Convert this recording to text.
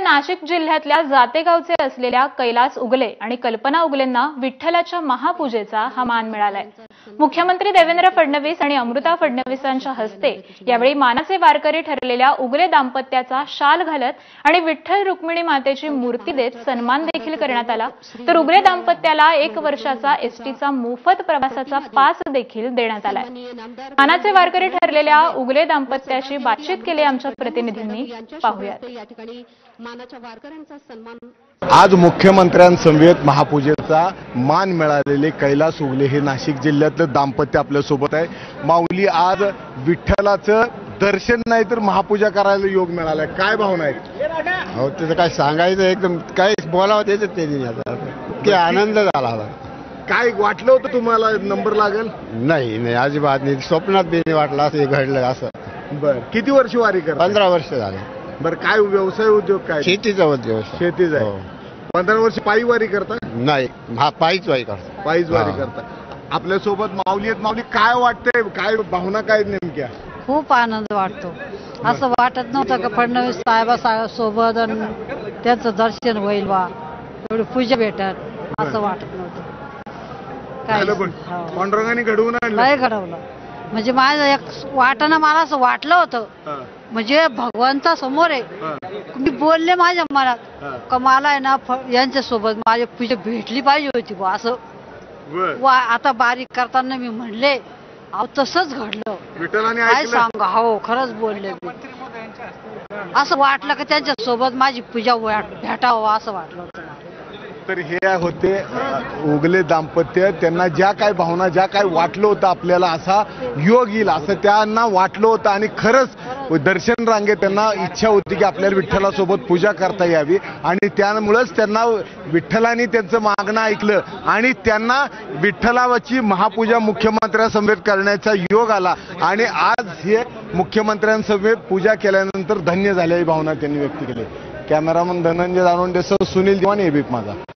नाशिक जिल्ह्यातल्या जातेगावचे असलेल्या कैलास उगले आणि कल्पना उगलेंना विठ्ठलाच्या महापूजेचा हा मान मिळालाय। मुख्यमंत्री देवेंद्र फडणवीस आणि अमृता फडणवीसांच्या हस्ते यावेळी मानाचे वारकरी ठरलेल्या उगले दाम्पत्याचा शाल घालत आणि विठ्ठल रुक्मिणी मातेची मूर्ती देत सन्मान देखील करण्यात आला। तर उगले दाम्पत्याला 1 वर्षाचा एसटीचा मोफत प्रवासाचा पास देखील देण्यात आलाय। मानाचे वारकरी ठरलेल्या उगले दाम्पत्याशी बातचीत केली आमच्या प्रतिनिधींनी, पाहूयात। आज मुख्यमंत्र्यांसमवेत महापूजेचा मान मिळालेले कैलास उगले हे नाशिक जिल्ह्यातलं दाम्पत्य आपल्या सोबत आहे। माऊली, आज विठ्ठलाचं दर्शन नाही तर महापूजा करायला योग मिळालाय, काय भावना आहेत? हो, त्याचं काय सांगायचं, एकदम काय बोलावं त्याचं ते नाही, की आनंद झाला। काय वाटलं होतं तुम्हाला नंबर लागेल? नाही, अजिबात नाही, स्वप्नात बी नाही वाटलं असं घडलं असं। बर, किती वर्ष वारी करता? 15 वर्ष झाले। बर, काय व्यवसाय उद्योग काय? शेतीचा व्यवसाय। शेतीच आहे। 15 वर्ष पायी वारी करता? नाही, हा पायीच वारी करता। पायीच वारी करता। आपल्या सोबत माऊली आहेत। माऊली, काय वाटतंय, काय भावना काय नेमक्या? खूप आनंद वाटतो। असं वाटत नव्हतं की फडणवीस साहेबासोबत त्यांचं दर्शन होईल वा एवढी पूजा भेटत, असं वाटत नव्हतं। पांडुरंगाने घडवून आणलं, काय घडवलं म्हणजे माझं एक वाटणं मला असं वाटलं होतं, म्हणजे भगवंता समोर आहे। मी बोलले माझ्या मनात का मला आहे ना यांच्या सोबत माझी पूजा भेटली पाहिजे होती बा, असं आता बारीक करताना मी म्हणले, अहो तसंच घडलं, विठ्ठलाने काय सांगा। हो, खरंच बोलले मी, असं वाटलं की त्यांच्या सोबत माझी पूजा भेटावं असं वाटलं होतं। तर हे होते उगले दाम्पत्य। त्यांना ज्या काय भावना, ज्या काय वाटलं होतं आपल्याला असा योग येईल असं त्यांना वाटलं होतं, आणि खरंच दर्शन रांगेत त्यांना इच्छा होती की आपल्याला विठ्ठलासोबत पूजा करता यावी, आणि त्यामुळेच त्यांना विठ्ठलाने त्यांचं मागणं ऐकलं आणि त्यांना विठ्ठलाची महापूजा मुख्यमंत्र्यांसमवेत करण्याचा योग आला, आणि आज हे मुख्यमंत्र्यांसमवेत पूजा केल्यानंतर धन्य झाल्याची भावना त्यांनी व्यक्त केली। कॅमेरामन धनंजय दानोंडेसह सुनील दिवान, एबीपी माझा।